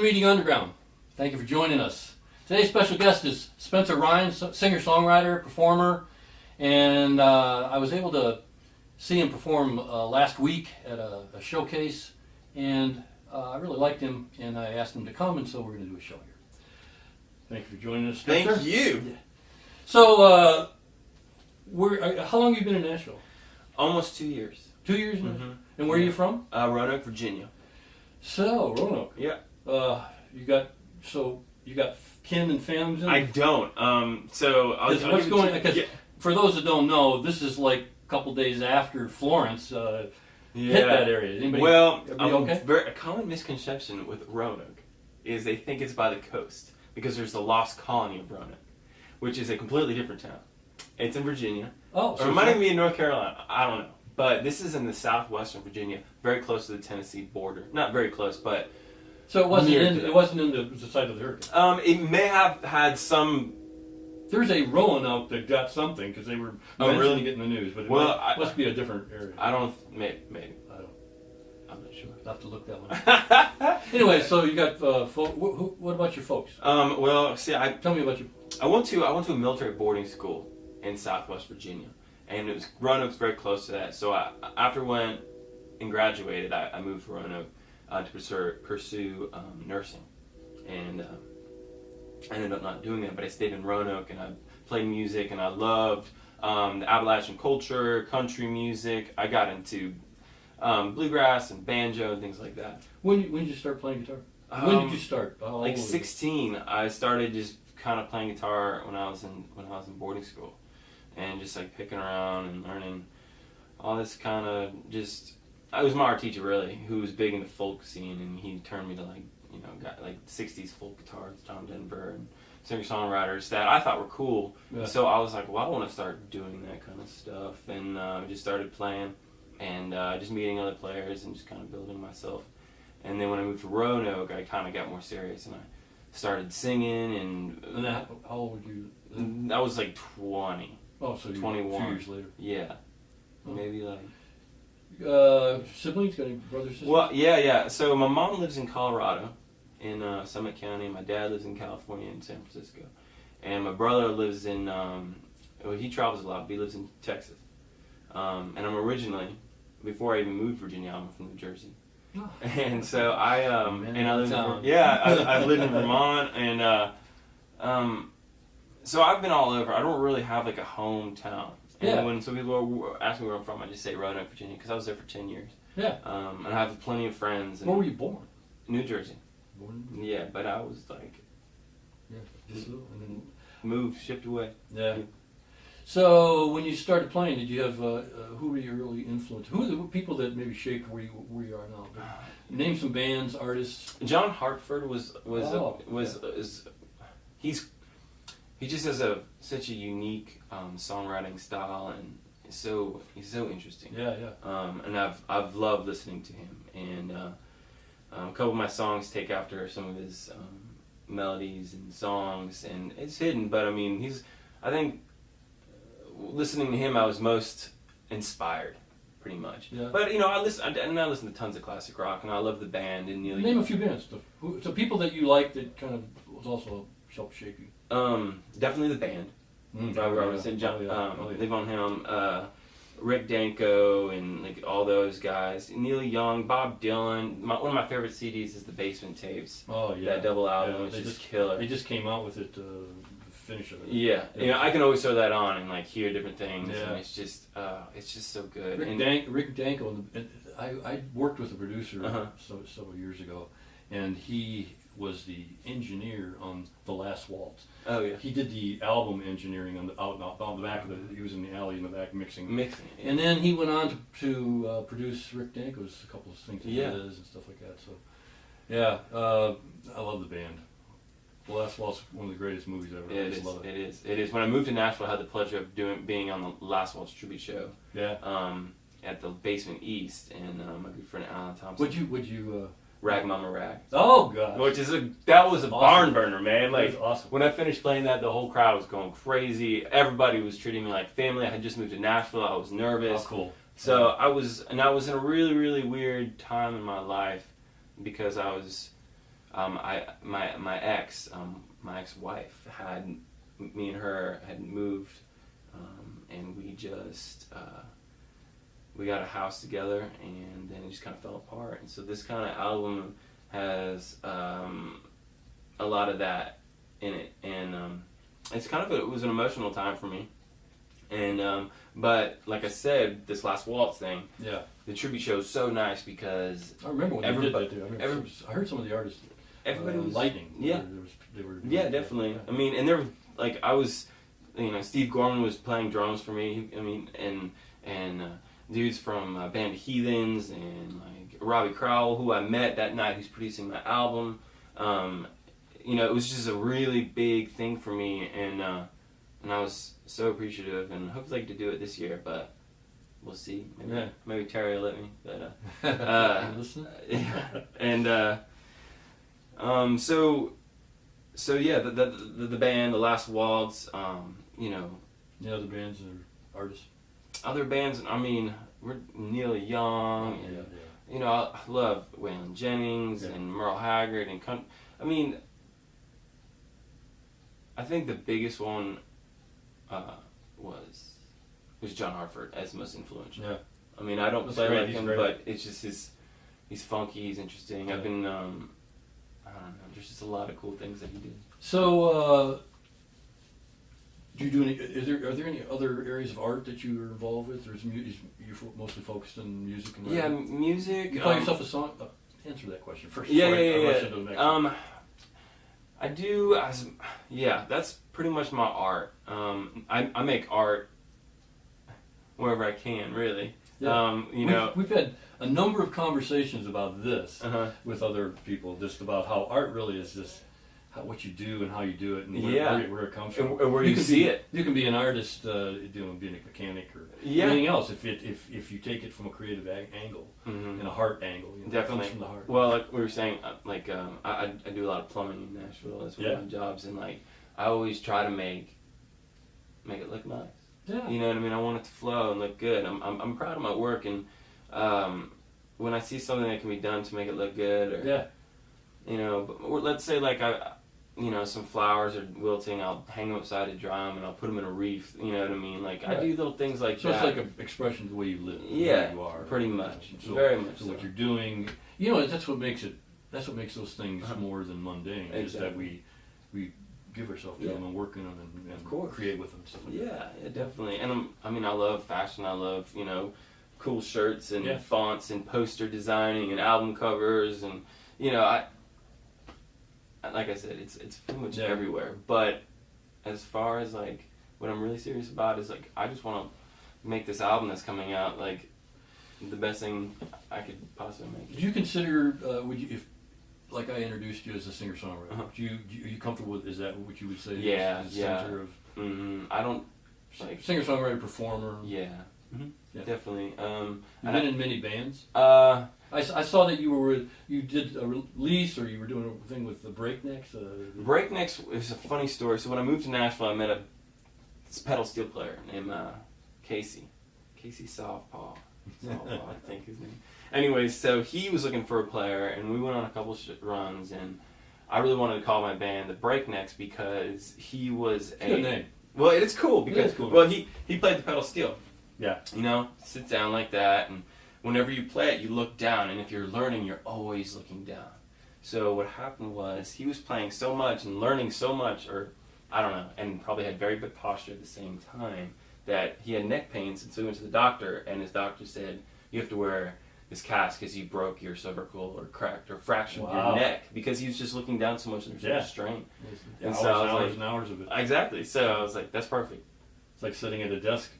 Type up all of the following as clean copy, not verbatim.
the Meeting Underground. Thank you for joining us. Today's special guest is Spencer Ryan, singer-songwriter, performer, and I was able to see him perform last week at a showcase, and I really liked him, and I asked him to come, and so we're going to do a show here. Thank you for joining us, Spencer. Thank you. Yeah. So, how long have you been in Nashville? Almost 2 years. 2 years now? Mm-hmm. And where are you from? Roanoke, Virginia. So, Roanoke. Yeah. You got kin and families in it? I don't. For those that don't know, this is like a couple days after Florence hit that area. Anybody, okay? A common misconception with Roanoke is they think it's by the coast because there's the lost colony of Roanoke, which is a completely different town. It's in Virginia. Oh, so reminding me of North Carolina. I don't know. But this is in the southwestern Virginia, very close to the Tennessee border. Not very close, but so it wasn't in the site of the hurricane. It may have had some. There's a Roanoke that got something because they were mentioning it in the news, but it must be a different area. I don't. Maybe. I'm not sure. I'll have to look that one up. Anyway, so you got what about your folks? Tell me about you. I went to a military boarding school in Southwest Virginia, and Roanoke's very close to that. So after I went and graduated, I moved to Roanoke to pursue nursing, and I ended up not doing that. But I stayed in Roanoke, and I played music, and I loved the Appalachian culture, country music. I got into bluegrass and banjo and things like that. When did you start playing guitar? When did you start? Like 16. I started just kind of playing guitar when I was in boarding school, and just like picking around and learning all this kind of just. I was my art teacher really, who was big in the folk scene, and he turned me to got like 60s folk guitars, John Denver, and singer-songwriters that I thought were cool. Yeah. So I was like, well, I want to start doing that kind of stuff, and just started playing, and just meeting other players, and just kind of building myself. And then when I moved to Roanoke, I kind of got more serious, and I started singing. And how old were you? I was like 20. Oh, so 21. 2 years later. Yeah, maybe like. Siblings? Got any brothers, sisters? Well, yeah. So my mom lives in Colorado, in Summit County. My dad lives in California, in San Francisco, and my brother lives in. He travels a lot, but he lives in Texas. And I'm originally, before I even moved to Virginia, I'm from New Jersey, and so I lived in Vermont, and so I've been all over. I don't really have like a hometown. And when some people ask me where I'm from, I just say Roanoke, Virginia, because I was there for 10 years. Yeah. And I have plenty of friends. Where were you born? New Jersey. Born? Yeah, but I was like... Yeah, just and then moved, shipped away. Yeah. So when you started playing, did you have, who were your early influence? Who are the people that maybe shaped where you are now? Name some bands, artists. John Hartford he just has such a unique songwriting style, and he's so interesting. Yeah. And I've loved listening to him, and a couple of my songs take after some of his melodies and songs, and it's hidden. But I mean, I think listening to him, I was most inspired, pretty much. Yeah. But I listen to tons of classic rock, and I love the band and Neil. Name a few bands. So people that you like that kind of was also helped shape you. Definitely the band. Levon Helm, Rick Danko, and like all those guys. Neil Young, Bob Dylan. One of my favorite CDs is the Basement Tapes. Oh yeah, that double album is just killer. They just came out with it. The finish of it. Yeah, I can always throw that on and like hear different things. Yeah. And it's just so good. Rick Danko. I worked with a producer several years ago, and he was the engineer on The Last Waltz. Oh yeah. He did the album engineering on the back of he was in the alley in the back mixing. Yeah. And then he went on to produce Rick Danko's a couple of things and stuff like that. So yeah, I love the band. The Last Waltz, one of the greatest movies ever. Yeah, it is. When I moved to Nashville, I had the pleasure of being on the Last Waltz tribute show. Yeah. At the Basement East, and my good friend Alan Thompson. Would you Rag Mama Rag. Oh god. That was a barn burner, man. Like awesome. When I finished playing that, the whole crowd was going crazy. Everybody was treating me like family. I had just moved to Nashville. I was nervous. Oh, cool. So I was in a really, really weird time in my life because I was my ex-wife had me and her had moved, and we just we got a house together, and then it just kind of fell apart. And so this kind of album has a lot of that in it, and it's kind of it was an emotional time for me. And but like I said, this last waltz thing, Yeah. the tribute show is so nice because I remember when you did that too. I heard some of the artists. everybody was lightning. Yeah. They were yeah, definitely. I mean, and there were like I was, Steve Gorman was playing drums for me. I mean, and dudes from band Heathens and like Robbie Crowell, who I met that night, who's producing my album. It was just a really big thing for me, and I was so appreciative, and hopefully I get to do it this year, but we'll see. Maybe Terry will let me. But Listen. and so yeah, the band, the Last Waltz, The other bands or artists. other bands. I mean, we're Neil Young, and I love Waylon Jennings and Merle Haggard, and I mean, I think the biggest one was John Hartford as the most influential. Yeah. I mean, I don't That's play great. like He's him, great. but it's just he's funky, he's interesting. Yeah. I've been, I don't know, there's just a lot of cool things that he did. So, do you do any? Are there any other areas of art that you are involved with, or is you mostly focused on music and Yeah, writing? music. You call yourself a song? Answer that question first. Yeah, before I rush yeah. into the next one. I do. That's pretty much my art. I make art wherever I can, really. Yeah. We've We've had a number of conversations about this Uh-huh. with other people, just about how art really is just what you do and how you do it, and where it comes from. And where you can see be, it. You can be an artist, being a mechanic or Yeah. anything else. If you take it from a creative angle Mhm. and a heart angle, it Definitely. comes from the heart. Well, like we were saying, I do a lot of plumbing in Nashville. That's one of Yeah. my jobs, and like I always try to make it look nice. Yeah. You know what I mean? I want it to flow and look good. I'm proud of my work, and when I see something that can be done to make it look good, or but let's say like some flowers are wilting, I'll hang them upside a drum and I'll put them in a wreath. You know what I mean? Like I do little things like So that. it's like an expression of the way you live, Yeah, the way you are, pretty much. So, Very much So so. what you're doing, that's what makes it. That's what makes those things more than mundane. Is that Exactly. we give ourselves to them and work in them and Of course. create with them. Stuff like that. Yeah, definitely. And I love fashion. I love cool shirts and Yeah. fonts and poster designing and album covers, and I like I said, it's pretty much everywhere. But as far as like what I'm really serious about is like I just want to make this album that's coming out like the best thing I could possibly make. Do you consider if like I introduced you as a singer songwriter? Uh-huh. Are you comfortable with? Is that what you would say? Yeah, is the yeah. center of I don't like singer songwriter performer. yeah. Yeah. Definitely. You've been in many bands. I saw that you did a release, or you were doing a thing with the Breaknecks. Breaknecks is a funny story. So when I moved to Nashville, I met this pedal steel player named Casey Southpaw, I think his name. Anyways, so he was looking for a player, and we went on a couple runs, and I really wanted to call my band the Breaknecks because he was Good name. Well, it's cool because well he played the pedal steel. Yeah. Sit down like that, and whenever you play it, you look down, and if you're learning, you're always looking down. So what happened was he was playing so much and learning so much, or I don't know, and probably had very good posture at the same time, that he had neck pains, and so he went to the doctor, and his doctor said, you have to wear this cast because you broke your cervical or cracked or fractured your neck, because he was just looking down so much and there's so much strain. And so I was hours like, and hours of it. Exactly. So I was like, that's perfect. It's like sitting at a desk,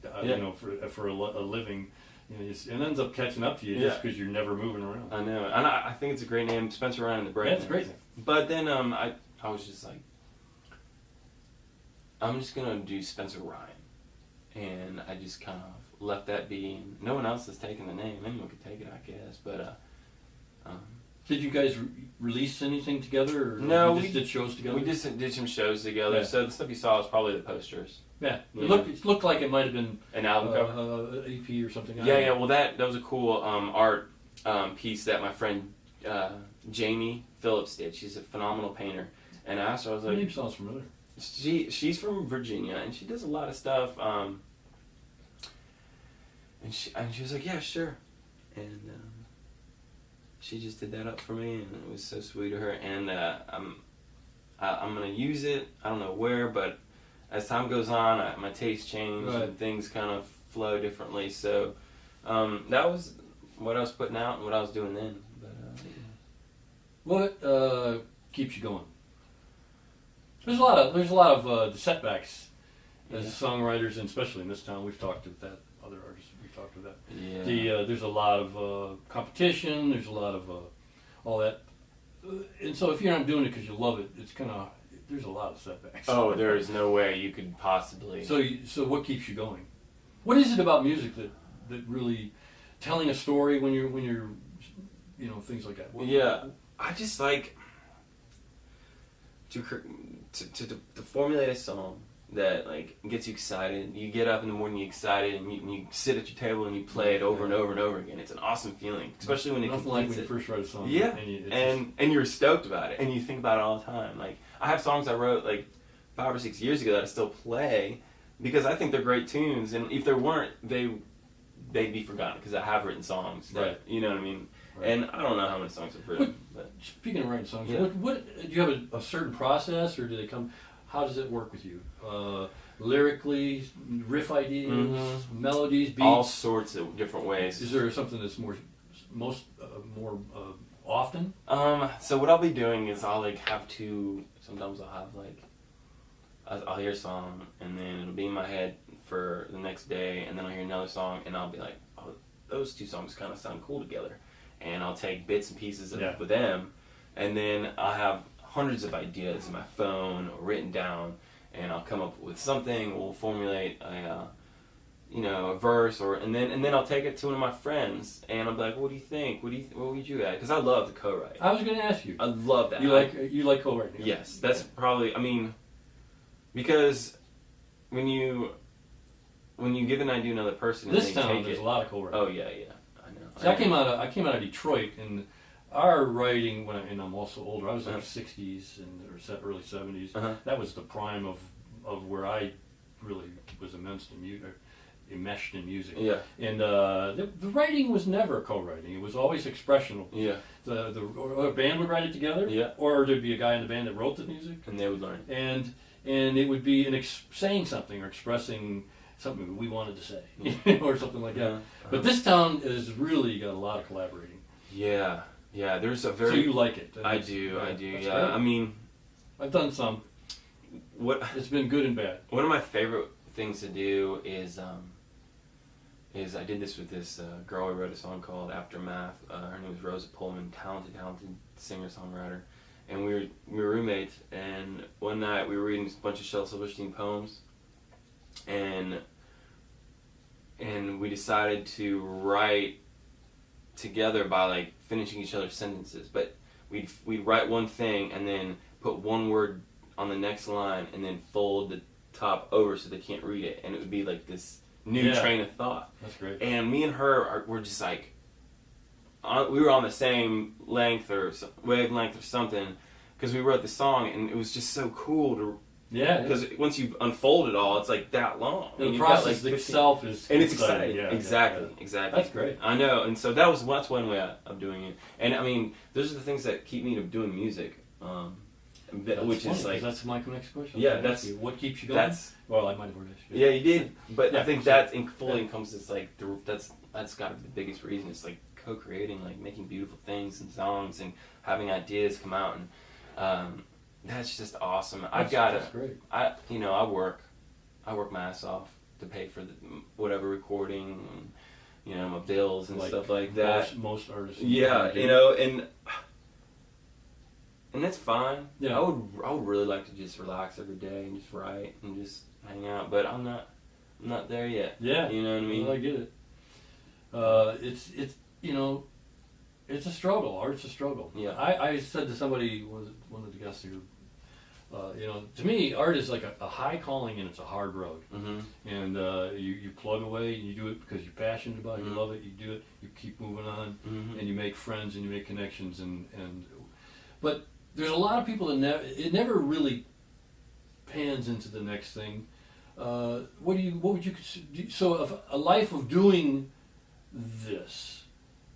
for a living. It ends up catching up to you just because you're never moving around. I know, and I think it's a great name, Spencer Ryan and the Breaknecks. That's great. But then I was just like, I'm just gonna do Spencer Ryan, and I just kind of left that be. And no one else has taken the name. Anyone could take it, I guess. But did you guys release anything together? Or no, we just did shows together. We just did some shows together. Yeah. So the stuff you saw was probably the posters. Yeah, it looked like it might have been an album cover, EP or something. Yeah. Well, that was a cool art piece that my friend Jamie Phillips did. She's a phenomenal painter. And I asked her, I was Her like, name sounds familiar. she's from Virginia, and she does a lot of stuff. And she was like, yeah, sure. And she just did that up for me, and it was so sweet of her. And I'm gonna use it. I don't know where, but as time goes on, my taste changed and things kind of flow differently. So that was what I was putting out and what I was doing then. But What keeps you going? There's a lot of setbacks as songwriters, and especially in this town. We've talked to that. Other artists we've talked to that. yeah, There's a lot of competition. There's a lot of all that, and so if you're not doing it because you love it, it's kind of there's a lot of setbacks. oh, there is no way you could possibly. So what keeps you going? What is it about music that really telling a story when you're things like that? Yeah, I just like to formulate a song that like gets you excited. You get up in the morning, you're excited, and you sit at your table and you play it over and over and over again. It's an awesome feeling, especially when it Nothing like when you first write a song. Yeah, and you're stoked about it, and you think about it all the time. Like I have songs I wrote like 5 or 6 years ago that I still play because I think they're great tunes, and if there weren't, they'd be forgotten because I have written songs. That, you know what I mean? Right. And I don't know how many songs I've written. But speaking of writing songs, what do you have a certain process, or do they come? How does it work with you? Lyrically, riff ideas, melodies, beats? All sorts of different ways. Is there something that's more often? So what I'll be doing is I'll sometimes I'll have like, I'll hear a song and then it'll be in my head for the next day, and then I'll hear another song and I'll be like, oh, those two songs kind of sound cool together. And I'll take bits and pieces of them, and then I'll have hundreds of ideas in my phone or written down, and I'll come up with something. We'll formulate a verse, and then I'll take it to one of my friends, and I'll be like, "What do you think? What would you add?" Because I love to co-write. I was going to ask you. I love that. You like co-writing? Yes, that's probably. I mean, because when you give an idea to another person, this and they town take there's it, a lot of co-writing. Oh yeah, I know. See, I came out of Detroit, and our writing and I'm also older. I was like 60s or early 70s. That was the prime of where I really was enmeshed in music. Yeah. And the writing was never co-writing. It was always expressional. Yeah. Or a band would write it together. Yeah. Or there'd be a guy in the band that wrote the music. And they would learn. And it would be saying something or expressing something we wanted to say, or something like that. But this town has really got a lot of collaborating. Yeah. Yeah, there's a very. So you like it? I do. Yeah. Great. I mean, I've done some. It's been good and bad. One of my favorite things to do is I did this with this girl I wrote a song called Aftermath. Her name was Rosa Pullman, talented singer-songwriter, and we were roommates. And one night we were reading a bunch of Shel Silverstein poems, and we decided to write together by like finishing each other's sentences, but we'd write one thing and then put one word on the next line and then fold the top over so they can't read it, and it would be like this new train of thought. That's great. And me and her were just like we were on the same wavelength or something, because we wrote the song, and it was just so cool to. Yeah, because once you've unfolded it all, it's like that long. The process itself is and it's exciting. Yeah, exactly. That's great. I know, and so that's one way of doing it. And I mean, those are the things that keep me doing music, which is like that's my next question. Yeah, that's what keeps you going. Well, I might have already. Yeah, you did, but I think that fully encompasses like that's got to be the biggest reason. It's like co-creating, like making beautiful things and songs and having ideas come out, and that's just awesome. That's great. I work my ass off to pay for whatever recording, and, my bills and stuff like that. Most artists. Yeah, and that's fine. Yeah. I would really like to just relax every day and just write and just hang out, but I'm not there yet. Yeah. You know what I mean? Well, I get it. It's a struggle. Art's a struggle. Yeah. I said to somebody, one of the guests here, to me, art is like a high calling and it's a hard road. Mm-hmm. And you plug away and you do it because you're passionate about it, you Mhm. love it, you do it, you keep moving on, Mm-hmm. and you make friends and you make connections. But there's a lot of people that it never really pans into the next thing. What would you consider, so of a life of doing this,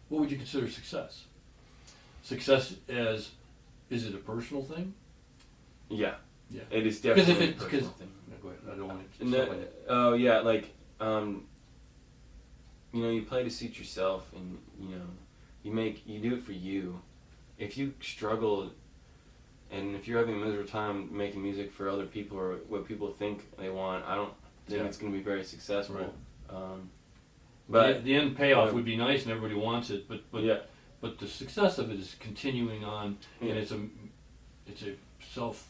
what would you consider success? Success as, is it a personal thing? Yeah. Yeah. It is Because definitely if a it's, personal thing. no, go ahead, I don't want to. No, oh yeah, like you play to suit yourself, and you do it for you. If you struggle, and if you're having a miserable time making music for other people or what people think they want, I don't think it's going to be very successful. Right. But the end payoff would be nice and everybody wants it, but yeah, but the success of it is continuing on, Yeah. and it's a self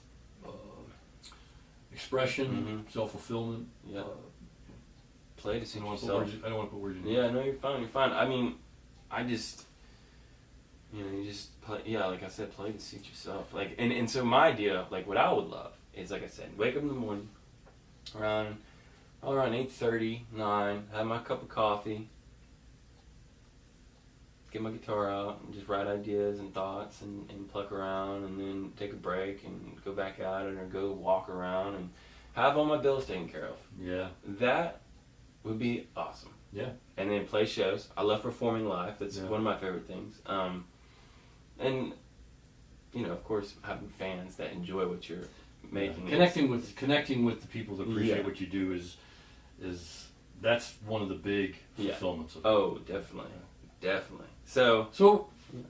expression, Mhm. self fulfillment. Yeah. Play to I suit don't want to yourself. put words in. Yeah, no, you're fine. You're fine. I mean, I just, you just play. Yeah, like I said, play to suit yourself. Like, and so my idea, like what I would love is, like I said, wake up in the morning, around 8:30, 9, have my cup of coffee, get my guitar out, and just write ideas and thoughts, and pluck around, and then take a break and go back at it, or go walk around and have all my bills taken care of. Yeah. That would be awesome. Yeah. And then play shows. I love performing live. That's Yeah. one of my favorite things. And of course, having fans that enjoy what you're making. Connecting with the people that appreciate Yeah. what you do is that's one of the big Yeah. fulfillments of it. Oh, definitely. So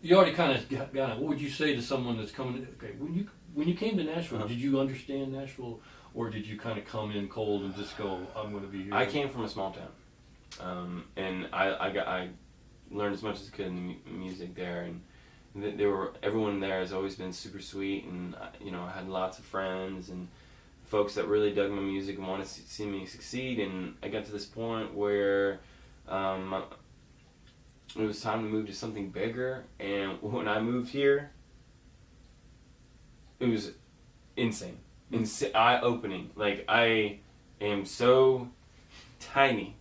you already kind of got it. What would you say to someone that's coming? Okay, when you came to Nashville, Uh-huh. did you understand Nashville, or did you kind of come in cold and just go, "I'm going to be here"? I came from a small town, and I learned as much as I could in the music there, and everyone there has always been super sweet, and I had lots of friends and folks that really dug my music and wanted to see me succeed, and I got to this point where it was time to move to something bigger, and when I moved here, it was insane, eye-opening. Like, I am so tiny.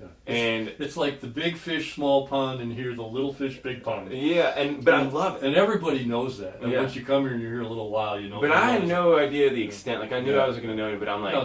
Yeah. And it's like the big fish, small pond, and here the little fish, big pond. yeah, but I love it. And everybody knows that. And Yeah. once you come here and you're here a little while, you know. But I had no idea the extent. Like, I knew Yeah. I was going to know it, but I'm like, No,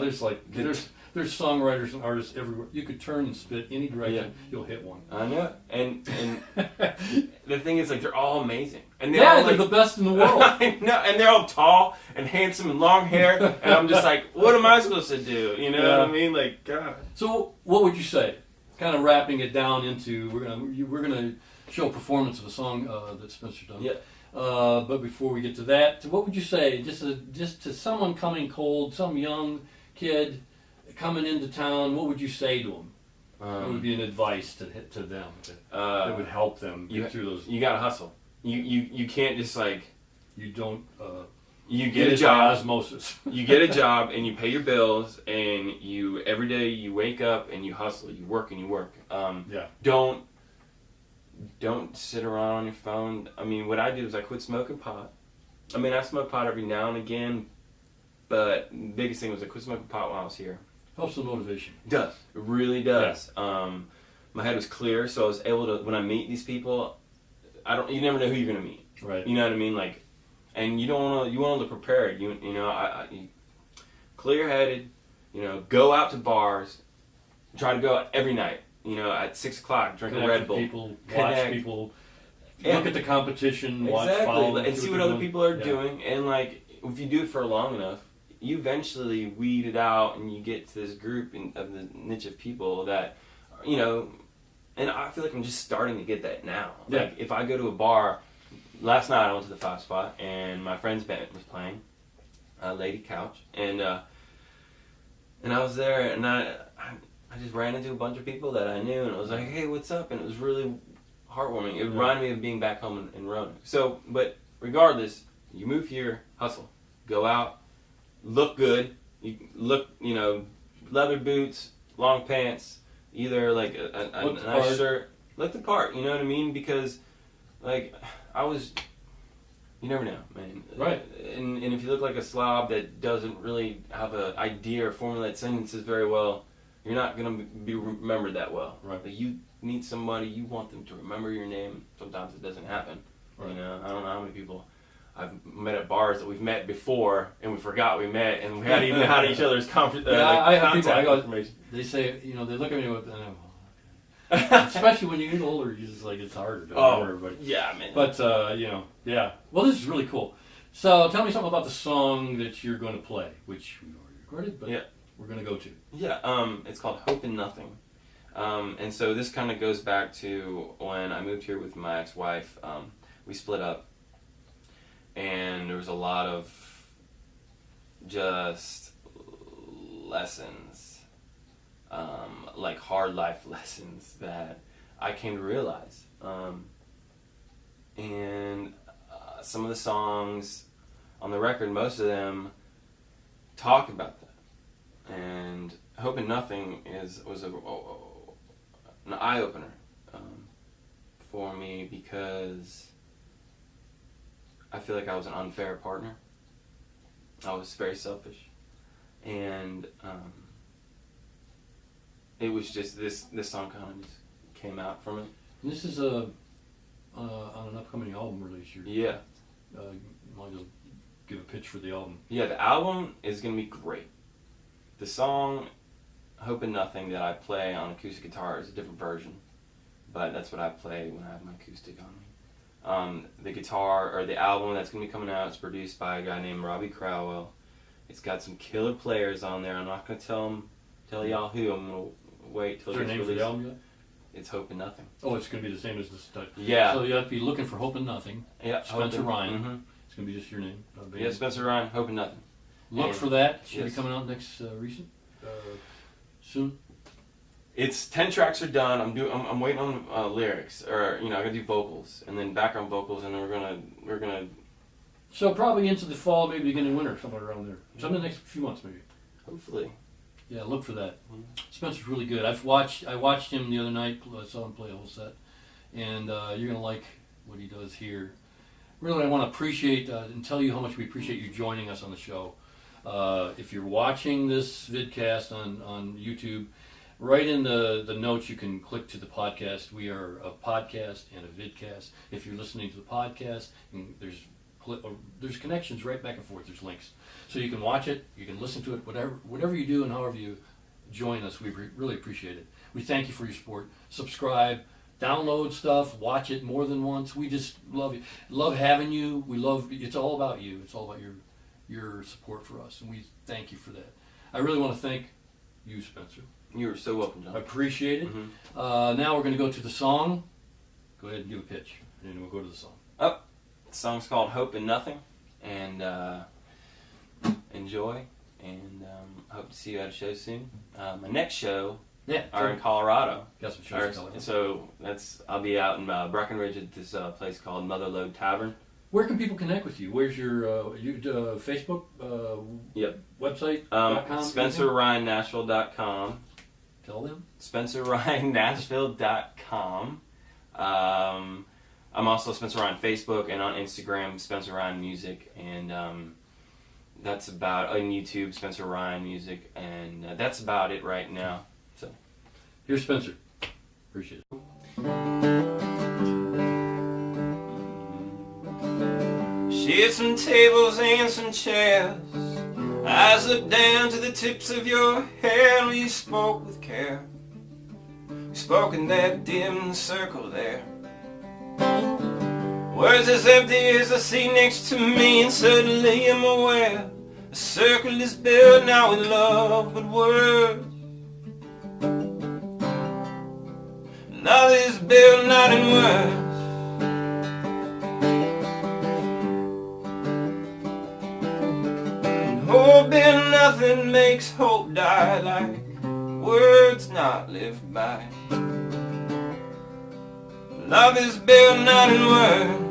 there's songwriters and artists everywhere. You could turn and spit any direction, you'll hit one. I know. And the thing is, like, they're all amazing. And They're like, the best in the world. I know, and they're all tall and handsome and long hair, and I'm just like, what am I supposed to do? You know Yeah. what I mean? Like, God. So, what would you say? Kind of wrapping it down into we're gonna show a performance of a song that Spencer done. Yeah. But before we get to that, what would you say? Just to someone coming cold, some young kid coming into town, what would you say to them? What would be an advice to them that would help them get through those? You gotta hustle. You can't just like. You don't. You Get get a it by job. osmosis. You get a job and you pay your bills, and you every day you wake up and you hustle. You work and you work. Yeah. Don't sit around on your phone. I mean, what I did was I quit smoking pot. I mean, I smoke pot every now and again, but the biggest thing was I quit smoking pot when I was here. Helps with motivation. It does. It really does. My head was clear, so I was able to, when I meet these people, you never know who you're gonna meet. Right. You know what I mean? Like, and you want to look prepared. You clear-headed. Go out to bars. Try to go out every night. At 6 o'clock, drink a Connect Red with Bull. people, watch Connect. people, Yeah. look at the competition, watch, Exactly, follow them, and see what they're other doing. people are Yeah. doing, and like if you do it for long enough, you eventually weed it out, and you get to this group of the niche of people that, and I feel like I'm just starting to get that now. Yeah. Like if I go to a bar, last night I went to the 5 Spot, and my friend's band was playing, Lady Couch, and I was there, and I just ran into a bunch of people that I knew, and I was like, hey, what's up? And it was really heartwarming. It reminded me of being back home in Roanoke. So, but regardless, you move here, hustle. Go out, look good. You look, leather boots, long pants, either like a nice shirt. Look the part, you know what I mean? Because, like, You never know, man. Right. And if you look like a slob that doesn't really have an idea or formulate sentences very well, you're not going to be remembered that well. Right. But you meet somebody, you want them to remember your name. Sometimes it doesn't happen. Right. You know, I don't know how many people I've met at bars that we've met before and we forgot we met and we hadn't even had each other's I have people, contact information. they say, you know, they look at me with, and I'm, especially when you get older, you just like, it's harder to remember everybody. Yeah, man. But, you know, yeah. Well, this is really cool. So tell me something about the song that you're going to play, which we already recorded, but yeah. we're going to go to. Yeah, it's called Hope in Nothing. And so this kind of goes back to when I moved here with my ex-wife. We split up, and there was a lot of just lessons, like hard life lessons that I came to realize. And some of the songs on the record, most of them talk about that. And Hope in Nothing was an eye-opener for me because I feel like I was an unfair partner. I was very selfish. And it was just this song kind of just came out from it. And this is on an upcoming album release. Yeah. I'll just give a pitch for the album. Yeah, the album is going to be great. The song Hope in Nothing that I play on acoustic guitar is a different version, but that's what I play when I have my acoustic on me. The guitar, or the album that's going to be coming out, is produced by a guy named Robbie Crowell. It's got some killer players on there. I'm not going to tell y'all who. I'm going to wait till Is there a it's name for released. the album yet? It's Hope in Nothing. Oh, it's going to be the same as this type. Yeah. So you have to be looking for Hope in Nothing. Yeah. Spencer Ryan. Mm-hmm. It's going to be just your name. Yeah, Spencer Ryan, Hope in Nothing. Look And for that. Should yes. be coming out next soon. It's 10 tracks are done. I'm waiting on lyrics, or I gotta do vocals and then background vocals, and then we're gonna. So probably into the fall, maybe beginning of winter, somewhere around there. Some of the next few months, maybe. Hopefully. Yeah, look for that. Mm-hmm. Spencer's really good. I watched him the other night. I saw him play a whole set, and you're gonna like what he does here. Really, I want to appreciate and tell you how much we appreciate you joining us on the show. If you're watching this vidcast on YouTube, right in the notes you can click to the podcast. We are a podcast and a vidcast. If you're listening to the podcast, there's connections right back and forth. There's links, so you can watch it, you can listen to it, whatever you do, and however you join us. We really appreciate it. We thank you for your support. Subscribe. Download stuff, watch it more than once. We just love you, love having you. It's all about you. It's all about your support for us, and we thank you for that. I really want to thank you, Spencer. You are so welcome, John. I appreciate it. Mm-hmm. Now we're going to go to the song. Go ahead and give a pitch, and then we'll go to the song. The song's called Hope in Nothing, and enjoy, and hope to see you at a show soon. My next show are in Colorado. Got some shows in Colorado. So I'll be out in Breckenridge at this place called Motherlode Tavern. Where can people connect with you? Where's your Facebook Yep. website? SpencerRyanNashville.com. Tell them. SpencerRyanNashville.com. I'm also Spencer Ryan Facebook and on Instagram, Spencer Ryan Music, and that's about on YouTube, Spencer Ryan Music, and that's about it right now. So, here's Spencer. Appreciate it. Shared some tables and some chairs. Eyes looked down to the tips of your hair. We spoke with care. We spoke in that dim circle there. Words as empty as the sea next to me, and suddenly I'm aware a circle is built now with love but words. Love is built not in words. Hope in nothing makes hope die, like words not lived by. Love is built not in words.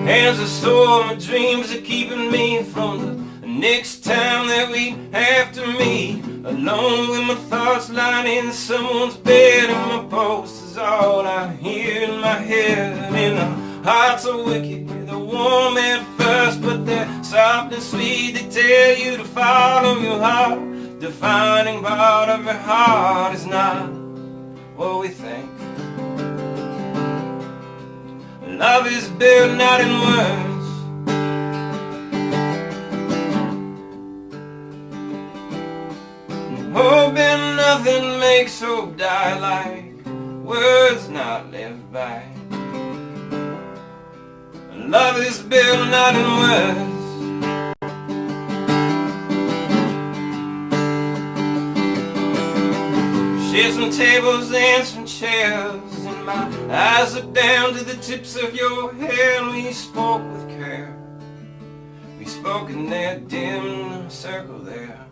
Hands are sore, my dreams are keeping me from the next time that we have to meet. Alone with my thoughts lying in someone's bed, and my pulse is is all I hear in my head. And the hearts are wicked, they're warm at first, but they're soft and sweet. They tell you to follow your heart. Defining part of your heart is not what we think. Love is built not in words, and hoping nothing makes hope die like words not lived by. Love is built not in words. Share some tables and some chairs, and my eyes look down to the tips of your hair. And we spoke with care. We spoke in that dim circle there.